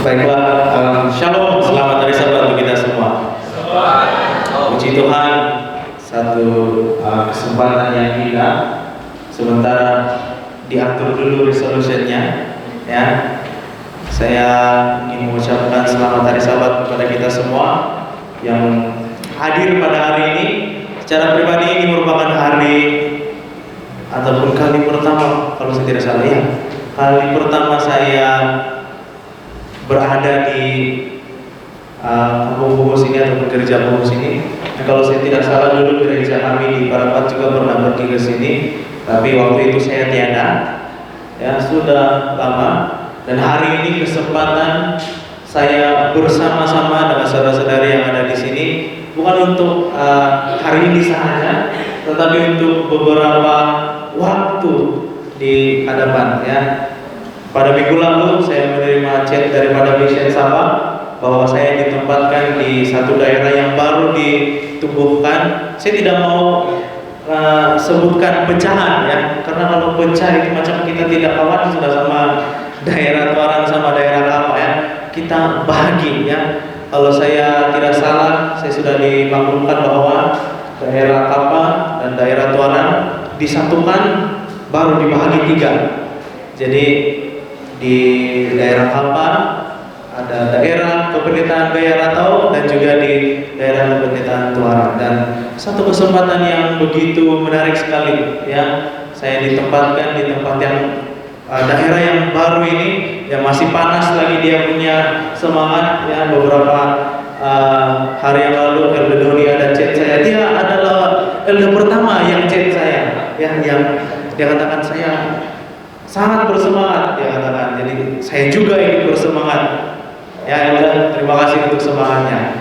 Baiklah, shalom, selamat hari Sabat untuk kita semua. Puji Tuhan, satu kesempatan yang indah. Sementara diatur dulu resolutionnya, ya. Saya ingin mengucapkan selamat hari Sabat kepada kita semua yang hadir pada hari ini. Secara pribadi ini merupakan hari ataupun kali pertama, kalau saya tidak salah ya, kali pertama saya berada di kampung Bugos ini ataupun gereja Bugos ini. Nah, kalau saya tidak salah dulu gereja kami di Parapat juga pernah pergi ke sini, tapi waktu itu saya tiada, ya sudah lama. Dan hari ini kesempatan saya bersama-sama dengan saudara-saudari yang ada di sini, bukan untuk hari ini saja, tetapi untuk beberapa waktu di hadapan, ya. Pada minggu lalu saya menerima chat daripada Mission Sabah bahwa saya ditempatkan di satu daerah yang baru ditubuhkan. Saya tidak mau sebutkan pecahan, ya, karena kalau pecah itu macam kita tidak kawan sudah sama daerah Tuaran sama daerah Kapa, ya. Kita bahagi, ya. Kalau saya tidak salah, saya sudah dimaklumkan bahwa daerah Kapa dan daerah Tuaran disatukan baru dibahagi 3. Jadi di daerah Kapa ada daerah Kependetaan Gaya Ratau dan juga di daerah Kependetaan Tuaran. Dan satu kesempatan yang begitu menarik sekali, ya. Saya ditempatkan di tempat yang daerah yang baru ini, yang masih panas lagi dia punya semangat, ya. Beberapa hari yang lalu Elder Doni ada chat saya, dia adalah elder pertama yang chat saya, yang dia katakan saya sangat bersemangat, dia katakan. Jadi saya juga ikut bersemangat, ya Elder, terima kasih untuk semangatnya.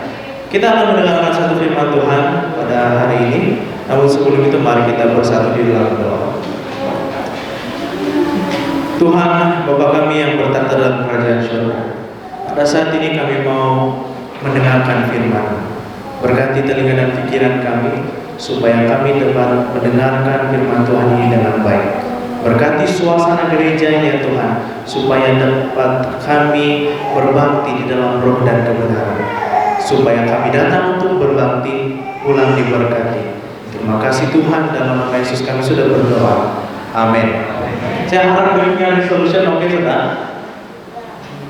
Kita akan mendengarkan satu firman Tuhan pada hari ini. Namun sebelum itu mari kita bersatu di dalam doa. Tuhan Bapa kami yang bertata dalam kerajaan surga, pada saat ini kami mau mendengarkan firman. Berkati telinga dan pikiran kami supaya kami dapat mendengarkan firman Tuhan ini dengan baik. Berkati suasana gereja ini ya Tuhan, supaya dapat kami berbakti di dalam roh dan kebenaran, supaya kami datang untuk berbakti pulang diberkati. Terima kasih Tuhan, dalam nama Yesus kami sudah berdoa. Amin. Saya harap berikan resolution, oke sudah?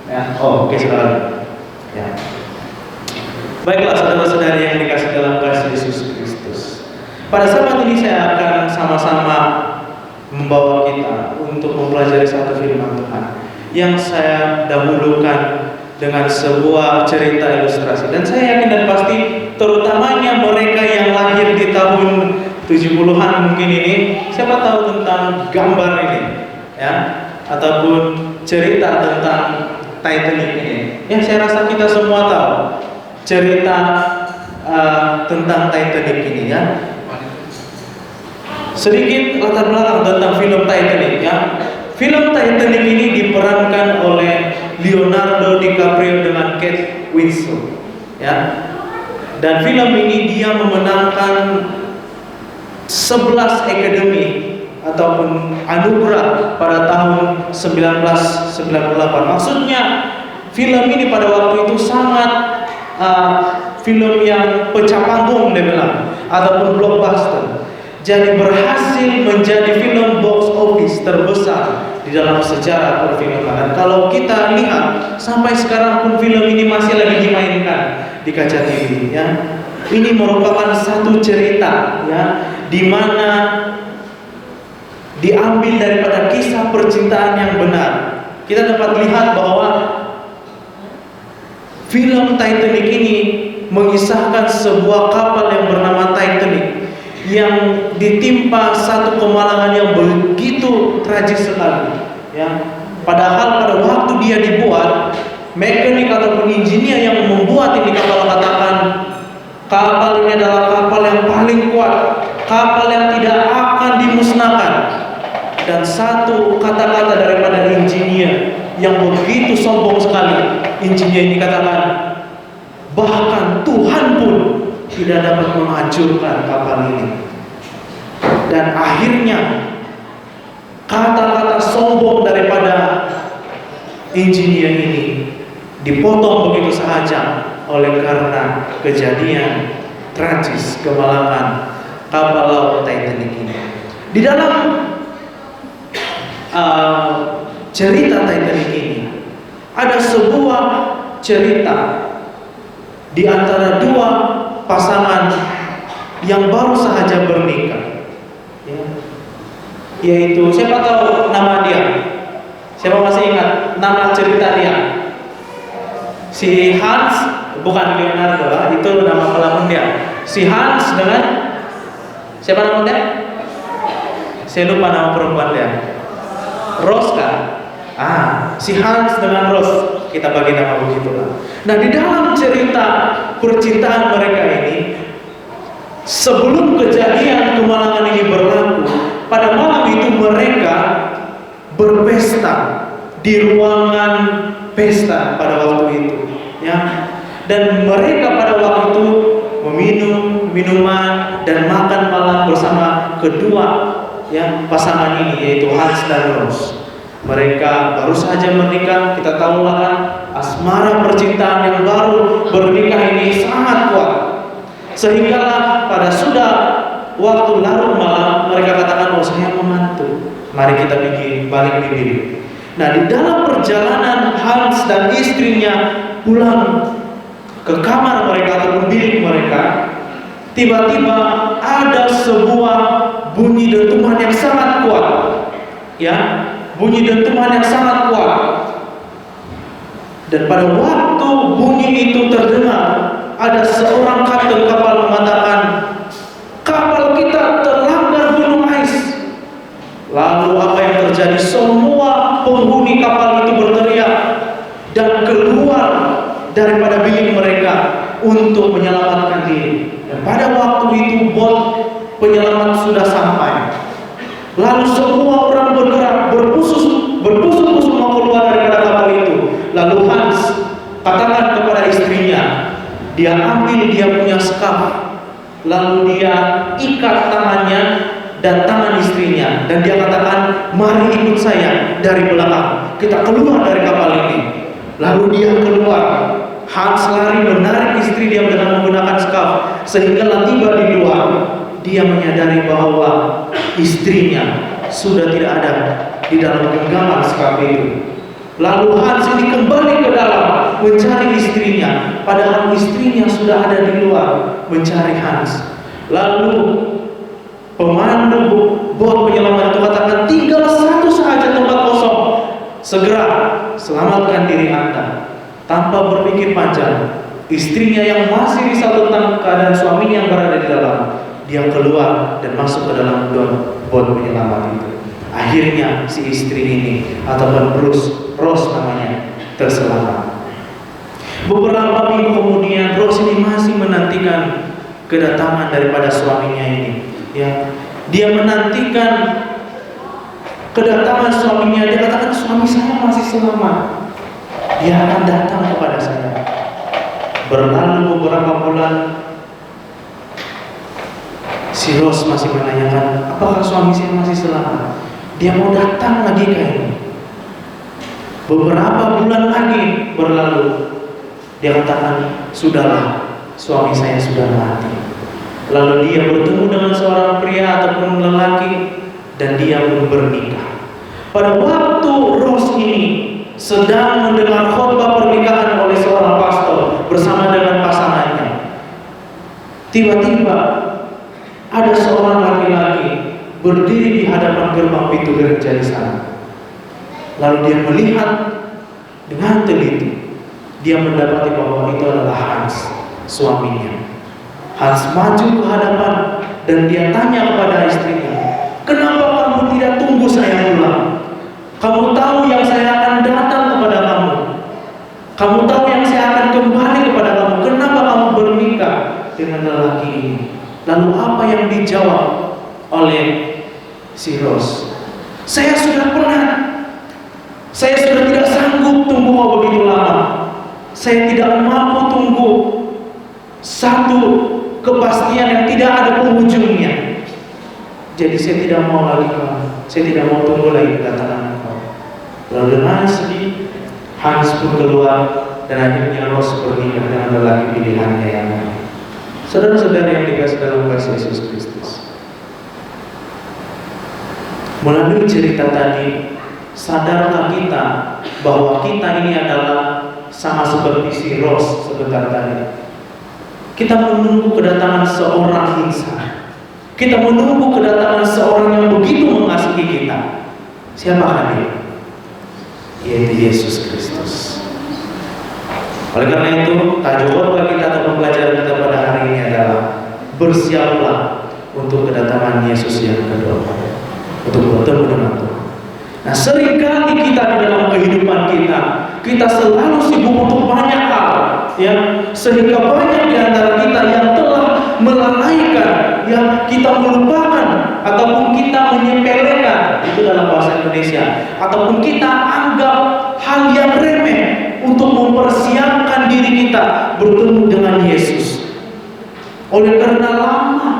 Ya, oke silakan. Ya. Baiklah saudara-saudari yang dikasih dalam kasih Yesus Kristus. Pada saat ini saya akan sama-sama membawa kita untuk mempelajari satu firman Tuhan yang saya dahulukan dengan sebuah cerita ilustrasi. Dan saya yakin dan pasti terutamanya mereka yang lahir di tahun 70-an mungkin ini, siapa tahu tentang gambar ini, ya, ataupun cerita tentang Titanic ini. Yang saya rasa kita semua tahu cerita tentang Titanic ini, ya. Sedikit latar belakang tentang film Titanic, ya. Film Titanic ini diperankan oleh Leonardo DiCaprio dengan Kate Winslet, ya. Dan film ini dia memenangkan 11 Academy ataupun anugerah pada tahun 1998. Maksudnya film ini pada waktu itu sangat film yang pecah panggung dia bilang, ataupun blockbuster. Jadi berhasil menjadi film box office terbesar di dalam sejarah perfilman. Dan kalau kita lihat sampai sekarang pun film ini masih lagi dimainkan di kaca TV, ya. Ini merupakan satu cerita, ya, di mana diambil daripada kisah percintaan yang benar. Kita dapat lihat bahwa film Titanic ini mengisahkan sebuah kapal yang bernama Titanic yang ditimpa satu kemalangan yang begitu tragis sekali, ya. Padahal pada waktu dia dibuat, mekanik ataupun engineer yang membuat ini kapal katakan kapal ini adalah kapal yang paling kuat, kapal yang tidak akan dimusnahkan. Dan satu kata-kata daripada engineer yang begitu sombong sekali, engineer ini katakan, bahkan Tuhan pun tidak dapat menghancurkan kapal ini. Dan akhirnya kata-kata sombong daripada engineer ini dipotong begitu saja oleh karena kejadian tragis kemalangan kapal laut Titanic ini. Di dalam cerita Titanic ini ada sebuah cerita di antara dua pasangan yang baru saja bernikah, ya. Yaitu, siapa tahu nama dia? Siapa masih ingat nama cerita dia? Si Hans, bukan Leonardo, itu nama pelakon dia. Si Hans dengan siapa namanya? Saya lupa nama perempuan dia. Rose kan? Si Hans dengan Rose, kita bagi nama begitulah. Nah, di dalam cerita percintaan mereka ini, sebelum kejadian kemalangan ini berlaku, pada malam itu mereka berpesta di ruangan pesta pada waktu itu, ya. Dan mereka pada waktu itu meminum minuman dan makan malam bersama kedua, ya, pasangan ini, yaitu Hans dan Rose. Mereka baru saja menikah, kita tahu lah kan, asmara percintaan yang baru bernikah ini sangat kuat. Sehinggalah pada sudah waktu larut malam mereka katakan, oh saya mengantuk, mari kita bikin balik bibir. Nah, di dalam perjalanan Hans dan istrinya pulang ke kamar mereka ataupun bilik mereka, tiba-tiba ada sebuah bunyi dentuman yang sangat kuat, ya, bunyi dentuman yang sangat kuat. Dan pada waktu bunyi itu terdengar, ada seorang kapten kapal mengatakan, kapal kita terlanggar gunung ais. Lalu apa yang terjadi? Semua penghuni kapal itu berteriak dan keluar daripada bilik mereka untuk menyelamatkan diri. Dan pada waktu itu bot penyelamat sudah sampai. Lalu semua orang bergerak, berpusut-pusut mau keluar daripada kapal itu. Lalu Hans katakan kepada istrinya, dia ambil dia punya skaf, lalu dia ikat tangannya dan tangan istrinya, dan dia katakan, mari ikut saya dari belakang, kita keluar dari kapal ini. Lalu dia keluar. Hans lari menarik istri dia dengan menggunakan skaf, sehingga tiba di luar. Dia menyadari bahwa istrinya sudah tidak ada di dalam genggaman skaf itu. Lalu Hans ini kembali ke dalam mencari istrinya, padahal istrinya sudah ada di luar mencari Hans. Lalu pemandu bot penyelamat itu katakan, tinggal satu saja tempat kosong, segera selamatkan diri Anda. Tanpa berpikir panjang, istrinya yang masih risau tentang keadaan suaminya yang berada di dalam, dia keluar dan masuk ke dalam bot penyelamat itu. Akhirnya si istri ini ataupun Rose namanya terselamat. Beberapa minggu kemudian Rose ini masih menantikan kedatangan daripada suaminya ini, ya. Dia menantikan kedatangan suaminya. Dia katakan, suami saya masih selamat, dia akan datang kepada saya. Berlalu beberapa bulan, si Rose masih menanyakan, apakah suami saya masih selamat? Dia mau datang lagi kayaknya. Beberapa bulan lagi berlalu, dia katakan, sudahlah, suami saya sudah mati. Lalu dia bertemu dengan seorang pria ataupun lelaki, dan dia pun bernikah. Pada waktu Rose ini sedang mendengar khotbah pernikahan oleh seorang pastor bersama dengan pasangannya, tiba-tiba ada seorang laki-laki berdiri di hadapan gerbang pintu gereja di sana. Lalu dia melihat dengan teliti. Dia mendapati bahwa itu adalah Hans, suaminya. Hans maju ke hadapan dan dia tanya kepada istrinya, kenapa kamu tidak tunggu saya pulang? Kamu tahu yang saya akan datang kepada kamu. Kamu tahu yang saya akan kembali kepada kamu. Kenapa kamu bernikah dengan lelaki ini? Lalu apa yang dijawab oleh si Rose? Saya sudah penat. Saya sudah tidak sanggup tunggu begitu lama. Saya tidak mampu tunggu satu kepastian yang tidak ada penghujungnya. Jadi saya tidak mau lagi kamu. Saya tidak mau tunggu lagi kedatangan engkau. Lalu dengan sedih, Hans pun keluar dan akhirnya Lot bernikah dengan lelaki pilihannya yang lain. Saudara-saudara yang dikasih dalam kasih Yesus Kristus, melalui cerita tadi, sadarkah kita bahwa kita ini adalah sama seperti si Ros sebentar tadi? Kita menunggu kedatangan seorang insan. Kita menunggu kedatangan seorang yang begitu mengasihi kita. Siapakah dia? Yaitu Yesus Kristus. Oleh karena itu, tajuk khotbah kita atau pembelajaran kita pada hari ini adalah bersiaplah untuk kedatangan Yesus yang kedua, untuk bertemu dengan Tuhan. Nah, seringkali kita di dalam kehidupan kita selalu sibuk untuk banyak hal, ya, sehingga banyak di antara kita yang telah melalaikan, yang kita melupakan ataupun kita menyepelekan, itu dalam bahasa Indonesia, ataupun kita anggap hal yang remeh untuk mempersiapkan diri kita bertemu dengan Yesus. Oleh karena lama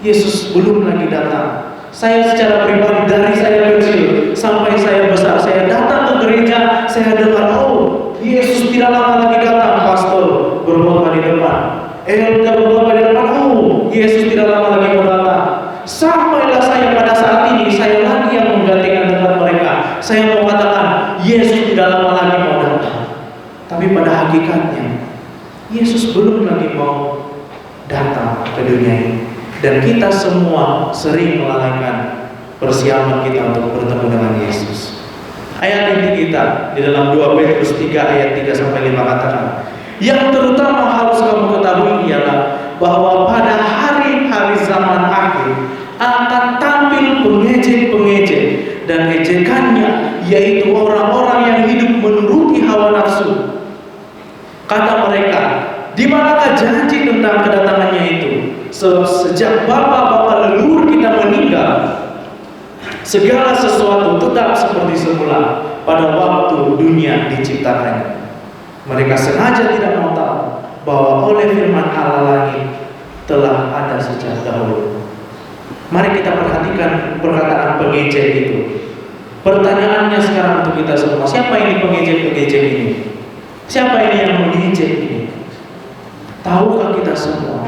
Yesus belum lagi datang. Saya secara pribadi dari saya kecil sampai saya besar, saya datang ke gereja, saya dengar, oh, Yesus tidak lama lagi datang, pastor berkhotbah di depan. Elda berkhotbah di depan, oh, Yesus tidak lama lagi mau datang. Sampailah saya pada saat ini, saya lagi yang menggantikan tempat mereka. Saya mau katakan, Yesus tidak lama lagi mau datang. Tapi pada hakikatnya, Yesus belum lagi mau datang ke dunia ini. Dan kita semua sering melalaikan persiapan kita untuk bertemu dengan Yesus. Ayat inti kita di dalam 2 Petrus 3 ayat 3-5 katakan, yang terutama harus kamu ketahui ialah bahwa pada hari-hari zaman akhir akan tampil pengejek-pengejek dan ejekannya, yaitu orang-orang yang hidup menuruti hawa nafsu. Kata mereka, di manakah janji tentang kedatangannya itu? Sejak bapak-bapak leluhur kita meninggal, segala sesuatu tetap seperti semula pada waktu dunia diciptakan. Mereka sengaja tidak mau tahu bahwa oleh firman Allah langit telah ada sejak dahulu. Mari kita perhatikan perkataan pengejek itu. Pertanyaannya sekarang untuk kita semua, siapa ini pengejek-pengejek ini? Siapa ini yang mengejek ini? Tahukah kita semua?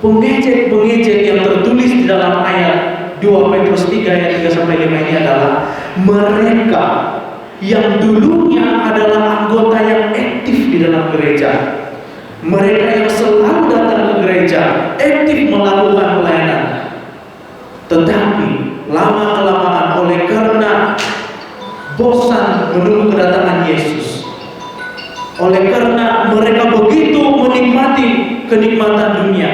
Pengejek-pengejek yang tertulis di dalam ayat 2 Petrus 3 ayat 3-5 ini adalah mereka yang dulunya adalah anggota yang aktif di dalam gereja. Mereka yang selalu datang ke gereja, aktif melakukan pelayanan. Tetapi lama-kelamaan oleh karena bosan menunggu kedatangan Yesus, oleh karena mereka begitu menikmati kenikmatan dunia,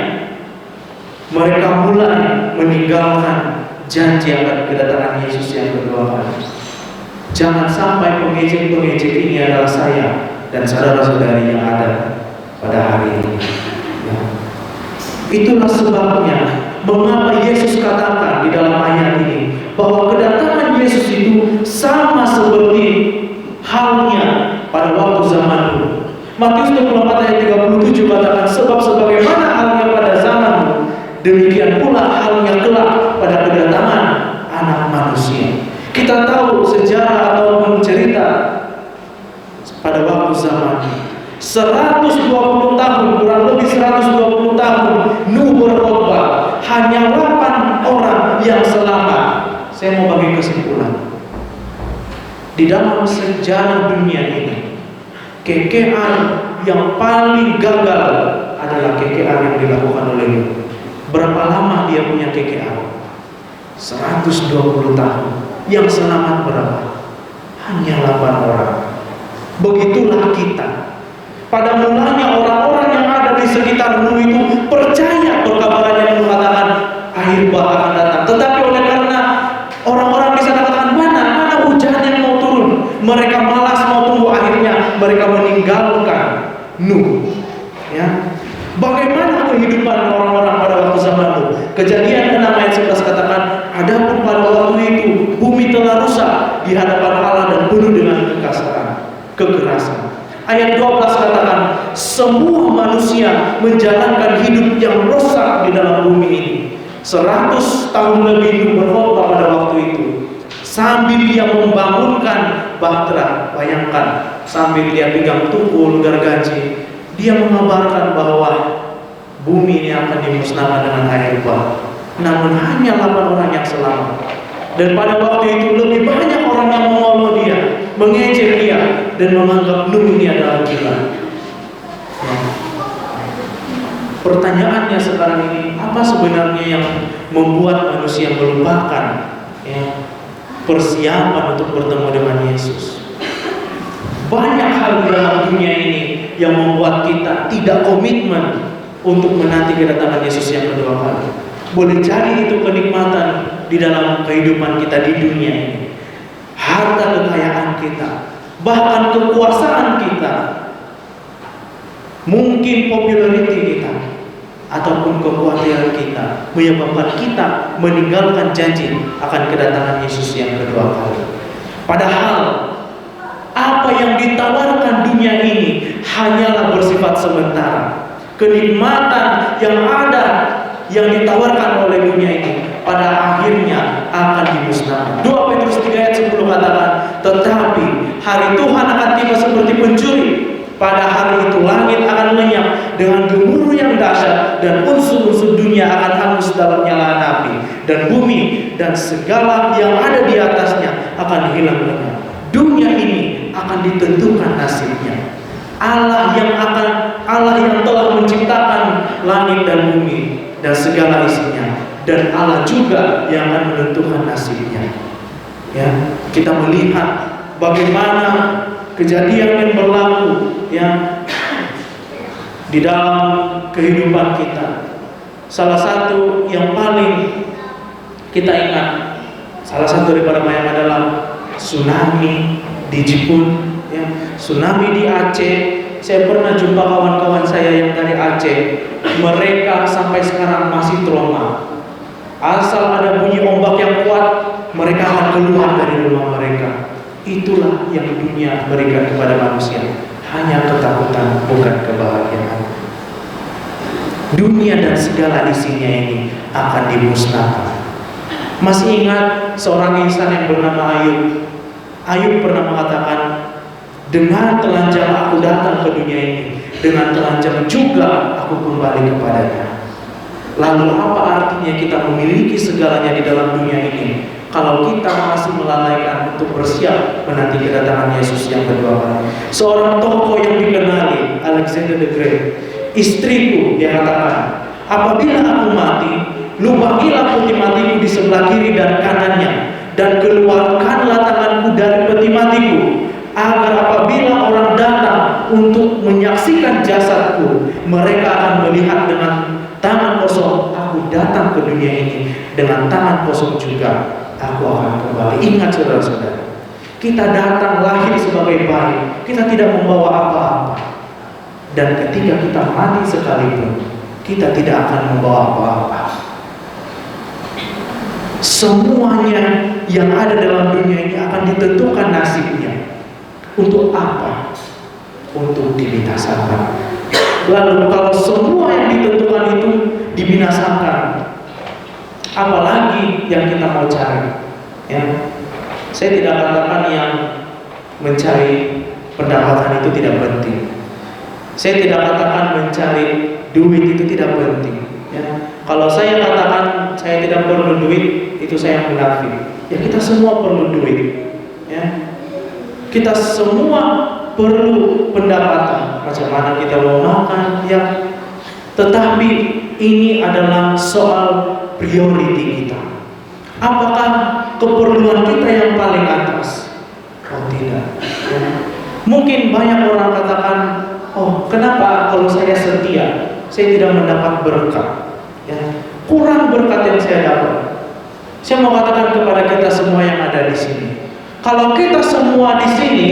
mereka mulai meninggalkan janji akan kedatangan Yesus yang kedua kali. Jangan sampai pengejek-pengejek ini adalah saya dan saudara-saudari yang ada pada hari ini. Ya. Itulah sebabnya mengapa Yesus katakan di dalam ayat ini bahwa kedatangan Yesus itu sama seperti halnya pada waktu zaman dulu. Matius 24 ayat 37 katakan, sebab sebagaimana halnya pada zamanmu, demikian pula halnya kelak pada kedatangan Anak Manusia. Kita tahu sejarah atau cerita pada waktu zaman 120 tahun, kurang lebih 120 tahun Nuh berkhotbah, hanya 8 orang yang selamat. Saya mau bagi kesimpulan. Di dalam sejarah dunia ini, KKR yang paling gagal adalah KKR yang dilakukan oleh Nuh. Berapa lama dia punya KKR? 120 tahun. Yang selamat berapa? Hanya 8 orang. Begitulah kita. Pada mulanya orang-orang yang ada di sekitar Nuh itu percaya perkabaran yang mengatakan akhir bah akan datang. Tetapi oleh karena orang-orang di sana katakan mana hujan yang mau turun, mereka malas mau tunggu, akhirnya mereka meninggalkan Nuh. Ya. Bagaimana kehidupan orang-orang pada waktu zaman Nuh? Kejadian 6 ayat 11 katakan, adapun pada waktu itu bumi telah rusak di hadapan Allah dan penuh dengan kekerasan. Ayat 12 katakan, semua manusia menjalankan hidup yang rusak di dalam bumi ini. 100 tahun lebih Nuh berkhotbah pada waktu itu, sambil dia membangunkan bahtera, bayangkan, sambil dia pegang tukul gergaji, dia mengabarkan bahwa bumi ini akan dimusnahkan dengan air bah. Namun hanya 8 orang yang selamat. Dan pada waktu itu lebih banyak orang yang mengolok dia, mengejek dia, dan menganggap Nuh ini adalah gila. Pertanyaannya sekarang ini, apa sebenarnya yang membuat manusia melupakan persiapan untuk bertemu dengan Yesus? Banyak hal di dalam dunia ini yang membuat kita tidak komitmen untuk menanti kedatangan Yesus yang kedua kali. Boleh jadi itu kenikmatan di dalam kehidupan kita di dunia ini, harta kekayaan kita, bahkan kekuasaan kita, mungkin popularity kita, ataupun kekhawatiran kita menyebabkan kita meninggalkan janji akan kedatangan Yesus yang kedua kali. Padahal apa yang ditawarkan dunia ini hanyalah bersifat sementara. Kenikmatan yang ada yang ditawarkan oleh dunia ini pada akhirnya akan dimusnahkan. 2 Petrus 3 ayat 10 katakan, tetapi hari Tuhan akan tiba seperti pencuri. Pada hari itu langit akan lenyap dengan gemuruh yang dahsyat, dan unsur-unsur dunia akan hangus dalam nyala api, dan bumi dan segala yang ada di atasnya akan hilang lenyap. Dunia ini akan ditentukan nasibnya. Allah yang telah menciptakan langit dan bumi dan segala isinya, dan Allah juga yang akan menentukan nasibnya. Ya, kita melihat bagaimana kejadian yang berlaku di dalam kehidupan kita. Salah satu yang paling kita ingat, salah satu daripada banyak adalah tsunami di Jepun, tsunami di Aceh. Saya pernah jumpa kawan-kawan saya yang dari Aceh. Mereka sampai sekarang masih trauma. Asal ada bunyi ombak yang kuat, mereka akan keluar dari rumah mereka. Itulah yang dunia berikan kepada manusia, hanya ketakutan, bukan kebahagiaan. Dunia dan segala isinya ini akan dimusnahkan. Masih ingat seorang insan yang bernama Ayub? Ayub pernah mengatakan, dengan telanjang aku datang ke dunia ini, dengan telanjang juga aku kembali kepadanya. Lalu apa artinya kita memiliki segalanya di dalam dunia ini kalau kita masih melalaikan untuk bersiap menanti kedatangan Yesus yang kedua kali? Seorang tokoh yang dikenali, Alexander the Great, istriku, dia katakan, apabila aku mati, lubangilah peti matiku di sebelah kiri dan kanannya, dan keluarkanlah tanganku dari peti matiku, agar apabila orang datang untuk menyaksikan jasadku, mereka akan melihat dengan tangan kosong aku datang ke dunia ini, dengan tangan kosong juga aku akan kembali. Ingat saudara-saudara, kita datang lahir sebagai bayi, kita tidak membawa apa-apa, dan ketika kita mati sekalipun, kita tidak akan membawa apa-apa. Semuanya yang ada dalam dunia ini akan ditentukan nasibnya. Untuk apa? Untuk dibinasakan. Lalu kalau semua yang ditentukan itu dibinasakan, apalagi yang kita mau cari? Saya tidak katakan yang mencari pendapatan itu tidak penting. Saya tidak katakan mencari duit itu tidak penting. Kalau saya katakan saya tidak perlu duit, itu saya munafik. Kita semua perlu duit. Kita semua perlu pendapatan. Macam mana kita mau makan, tetapi ini adalah soal priority kita. Apakah keperluan kita yang paling atas? Oh tidak. Mungkin banyak orang katakan, oh kenapa kalau saya setia, saya tidak mendapat berkat? Kurang berkat yang saya dapat. Saya mau katakan kepada kita semua yang ada di sini, kalau kita semua di sini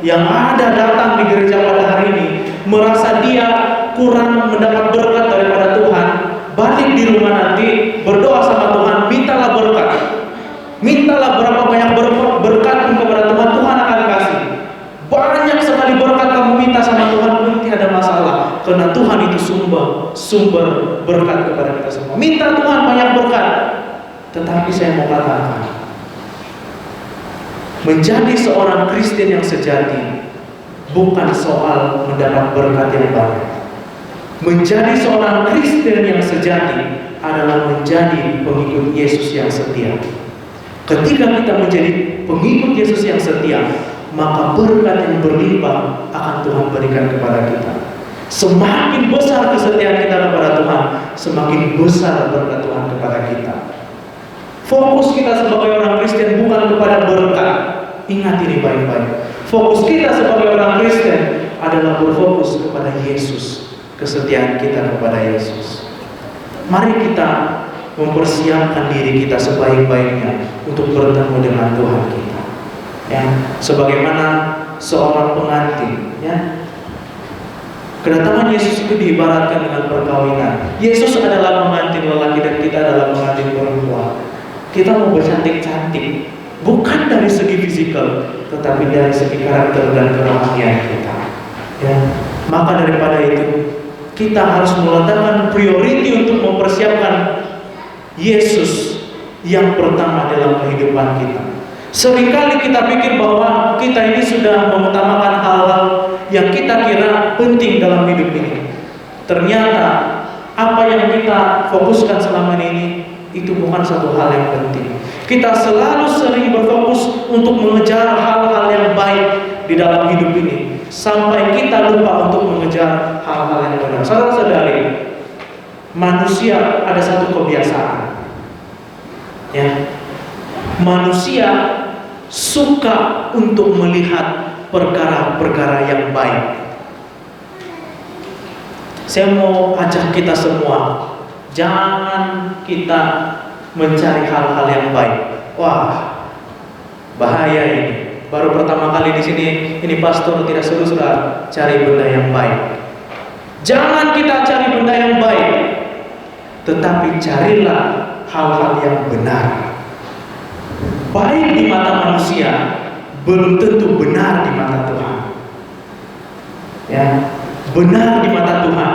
yang ada datang di gereja pada hari ini merasa dia kurang mendapat berkat daripada Tuhan, balik di rumah nanti berdoa sama Tuhan, mintalah berkat. Mintalah berapa banyak berkat kepada Tuhan, Tuhan akan kasih. Banyak sekali berkat kamu minta sama Tuhan, tidak ada masalah, karena Tuhan itu sumber berkat kepada kita semua. Minta Tuhan banyak berkat. Tetapi saya mau katakan, Menjadi seorang Kristen yang sejati bukan soal mendapat berkat yang banyak. Menjadi seorang Kristen yang sejati adalah menjadi pengikut Yesus yang setia. Ketika kita menjadi pengikut Yesus yang setia, maka berkat yang berlimpah akan Tuhan berikan kepada kita. Semakin besar kesetiaan kita kepada Tuhan, semakin besar berkat Tuhan kepada kita. Fokus kita sebagai orang Kristen bukan kepada berkat. Ingat ini baik-baik. Fokus kita sebagai orang Kristen adalah berfokus kepada Yesus. Kesetiaan kita kepada Yesus. Mari kita mempersiapkan diri kita sebaik-baiknya untuk bertemu dengan Tuhan kita. Ya, sebagaimana seorang pengantin, ya. Kedatangan Yesus itu diibaratkan dengan perkawinan. Yesus adalah pengantin lelaki dan kita adalah pengantin perempuan. Kita mau bercantik-cantik, bukan dari segi fisikal, tetapi dari segi karakter dan kerohanian kita. Ya, maka daripada itu kita harus meletakkan prioriti untuk mempersiapkan Yesus yang pertama dalam kehidupan kita. Seringkali kita pikir bahwa kita ini sudah mengutamakan hal-hal yang kita kira penting dalam hidup ini. Ternyata apa yang kita fokuskan selama ini itu bukan satu hal yang penting. Kita selalu sering berfokus untuk mengejar hal-hal yang baik di dalam hidup ini, sampai kita lupa untuk mengejar hal-hal yang benar. Saudara-saudari, manusia ada satu kebiasaan, ya. Manusia suka untuk melihat perkara-perkara yang baik. Saya mau ajak kita semua, jangan kita mencari hal-hal yang baik. Wah, bahaya ini. Baru pertama kali di sini, ini pastor tidak suruh cari benda yang baik. Jangan kita cari benda yang baik, tetapi carilah hal-hal yang benar. Baik di mata manusia belum tentu benar di mata Tuhan. Ya, benar di mata Tuhan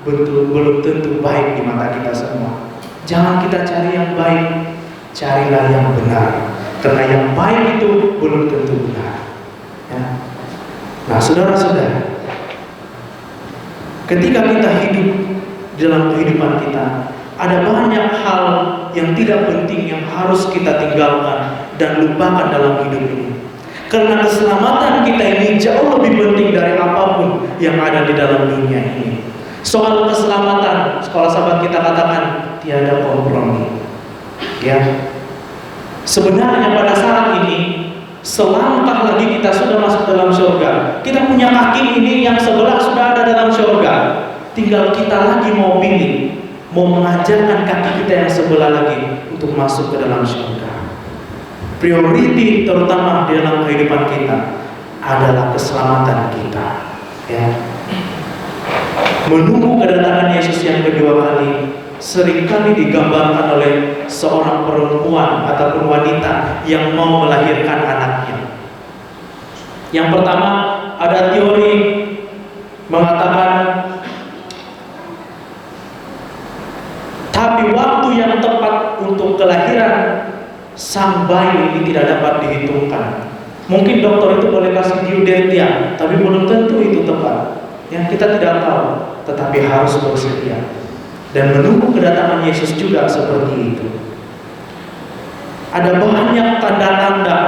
belum tentu baik di mata kita semua. Jangan kita cari yang baik, carilah yang benar. Karena yang baik itu belum tentu benar. Ya. Nah, saudara-saudara, ketika kita hidup dalam kehidupan kita, ada banyak hal yang tidak penting yang harus kita tinggalkan dan lupakan dalam hidup ini. Karena keselamatan kita ini jauh lebih penting dari apapun yang ada di dalam dunia ini. Soal keselamatan, sekolah sahabat kita katakan tiada kompromi. Ya. Sebenarnya pada saat ini, selangkah lagi kita sudah masuk dalam surga. Kita punya kaki ini yang sebelah sudah ada dalam surga. Tinggal kita lagi mau pilih, mau mengajarkan kaki kita yang sebelah lagi untuk masuk ke dalam surga. Prioriti terutama di dalam kehidupan kita adalah keselamatan kita. Ya. Menunggu kedatangan Yesus yang kedua kali seringkali digambarkan oleh seorang perempuan ataupun wanita yang mau melahirkan anaknya. Yang pertama, ada teori mengatakan tapi waktu yang tepat untuk kelahiran sang bayi ini tidak dapat dihitungkan. Mungkin dokter itu boleh kasih due date ya, tapi belum tentu itu tepat. Yang kita tidak tahu, tetapi harus bersedia dan menunggu kedatangan Yesus juga seperti itu. Ada banyak tanda-tanda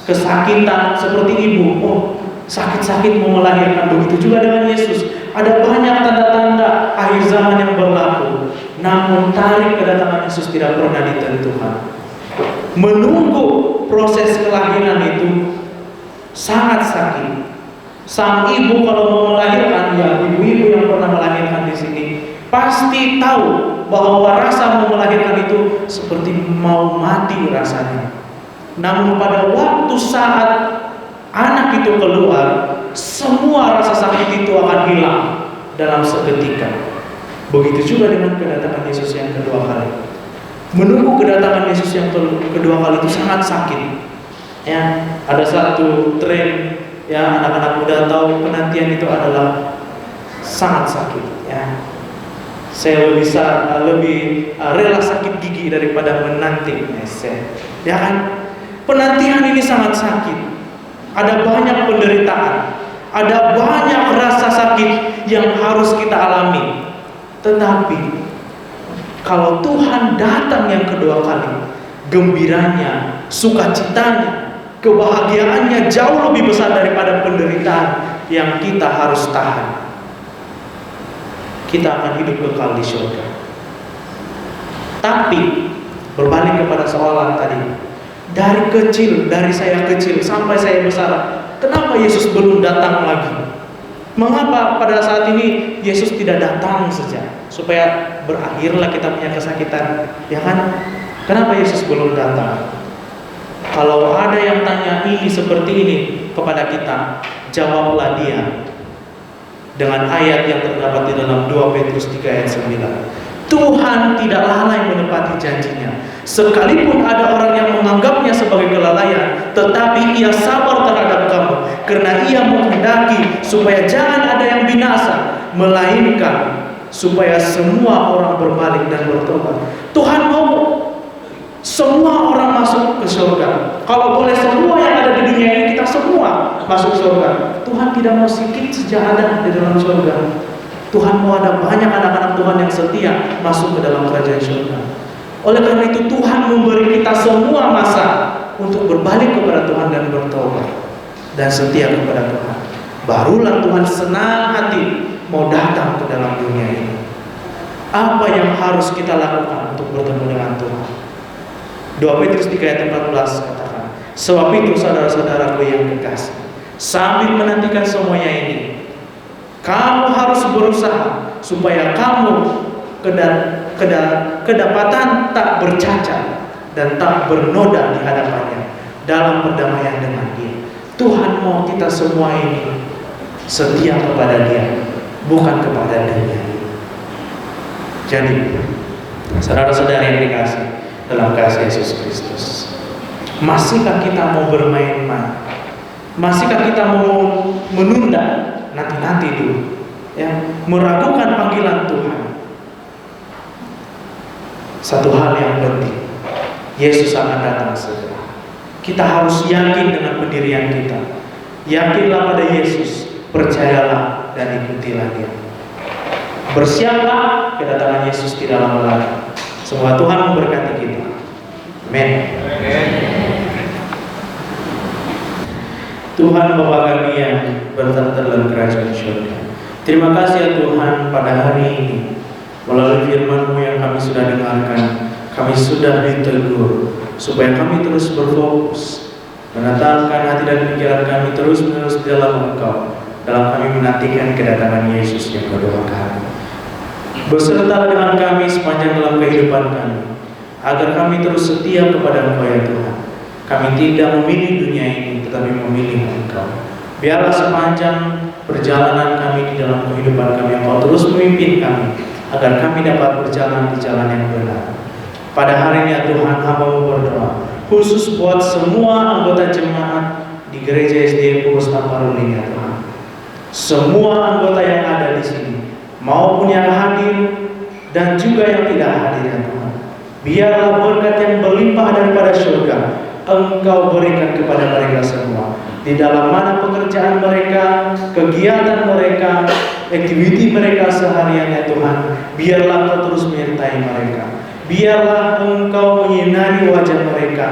kesakitan seperti ibu, sakit-sakit mau melahirkan. Begitu juga dengan Yesus. Ada banyak tanda-tanda akhir zaman yang berlaku. Namun tarikh kedatangan Yesus tidak pernah ditentukan. Menunggu proses kelahiran itu sangat sakit. Sang ibu kalau mau melahirkan, ya ibu-ibu yang pernah melahirkan di sini pasti tahu bahwa rasa mau melahirkan itu seperti mau mati rasanya. Namun pada waktu saat anak itu keluar, semua rasa sakit itu akan hilang dalam seketika. Begitu juga dengan kedatangan Yesus yang kedua kali. Menunggu kedatangan Yesus yang kedua kali itu sangat sakit. Ya, ada satu tren, ya, anak-anak muda tahu penantian itu adalah sangat sakit. Ya, saya lebih rela sakit gigi daripada menanti. Ya kan? Penantian ini sangat sakit. Ada banyak penderitaan, ada banyak rasa sakit yang harus kita alami. Tetapi kalau Tuhan datang yang kedua kali, gembiranya, sukacitanya, kebahagiaannya jauh lebih besar daripada penderitaan yang kita harus tahan. Kita akan hidup kekal di surga. Tapi berbalik kepada soalan tadi, dari kecil, dari saya kecil sampai saya besar, kenapa Yesus belum datang lagi? Mengapa pada saat ini Yesus tidak datang saja, supaya berakhirlah kita punya kesakitan, ya kan? Kenapa Yesus belum datang? Kalau ada yang tanya ini seperti ini kepada kita, jawablah dia dengan ayat yang terdapat di dalam 2 Petrus 3 ayat 9. Tuhan tidak lalai menepati janjinya. Sekalipun ada orang yang menganggapnya sebagai kelalaian, tetapi ia sabar terhadap kamu, karena ia menghendaki supaya jangan ada yang binasa, melainkan supaya semua orang berbalik dan bertobat. Tuhan mau semua orang masuk ke surga. Kalau boleh semua yang ada di dunia ini, kita semua masuk surga. Tuhan tidak mau sedikit saja ada di dalam surga. Tuhan mau ada banyak anak-anak Tuhan yang setia masuk ke dalam kerajaan surga. Oleh karena itu Tuhan memberi kita semua masa untuk berbalik kepada Tuhan dan bertobat dan setia kepada Tuhan. Barulah Tuhan senang hati mau datang ke dalam dunia ini. Apa yang harus kita lakukan untuk bertemu dengan Tuhan? 2 Petrus 3 ayat 14 katakan, sebab itu saudara-saudaraku yang kekasih, sambil menantikan semuanya ini, kamu harus berusaha supaya kamu kedapatan tak bercacat dan tak bernoda di hadapannya dalam perdamaian dengan Dia. Tuhan mau kita semua ini setia kepada Dia, bukan kepada dunia. Jadi, saudara-saudara yang dikasih dalam kasih Yesus Kristus, masihkah kita mau bermain-main? Masihkah kita mau menunda? Nanti dulu, ya, meragukan panggilan Tuhan. Satu hal yang penting, Yesus akan datang segera. Kita harus yakin dengan pendirian kita. Yakinlah pada Yesus, percayalah dan ikutilah Dia. Bersiaplah, kedatangan Yesus tidak lama lagi. Semoga Tuhan memberkati kita. Amin. Tuhan Bapa kami yang bertata dalam kerajaan surga, terima kasih ya Tuhan, pada hari ini melalui firman-Mu yang kami sudah dengarkan, kami sudah ditegur supaya kami terus berfokus menatapkan hati dan pikiran kami terus-menerus di dalam Engkau, dalam kami menantikan kedatangan Yesus yang kedua kali. Beserta dengan kami sepanjang dalam kehidupan kami, agar kami terus setia kepada Engkau ya Tuhan. Kami tidak memilih dunia ini, tetapi memilih Engkau. Biarlah sepanjang perjalanan kami di dalam kehidupan kami, Engkau terus memimpin kami, agar kami dapat berjalan di jalan yang benar. Pada hari ini ya Tuhan, hamba-Mu berdoa khusus buat semua anggota jemaat di gereja SDA Purus Tamparuling ya Tuhan. Semua anggota yang ada di sini, maupun yang hadir dan juga yang tidak hadir ya Tuhan, biarlah berkat yang berlimpah daripada surga Engkau berikan kepada mereka semua. Di dalam mana pekerjaan mereka, kegiatan mereka, aktiviti mereka seharian ya Tuhan, biarlah Engkau terus menyertai mereka. Biarlah Engkau menyinari wajah mereka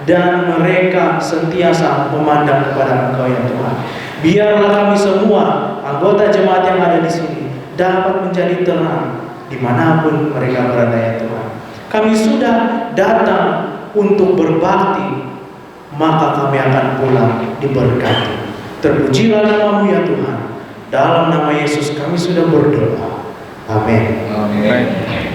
dan mereka sentiasa memandang kepada Engkau ya Tuhan. Biarlah kami semua anggota jemaat yang ada di sini dapat menjadi terang dimanapun mereka berada ya Tuhan. Kami sudah datang untuk berbakti, maka kami akan pulang diberkati. Terpujilah nama-Mu ya Tuhan. Dalam nama Yesus kami sudah berdoa. Amin. Amin.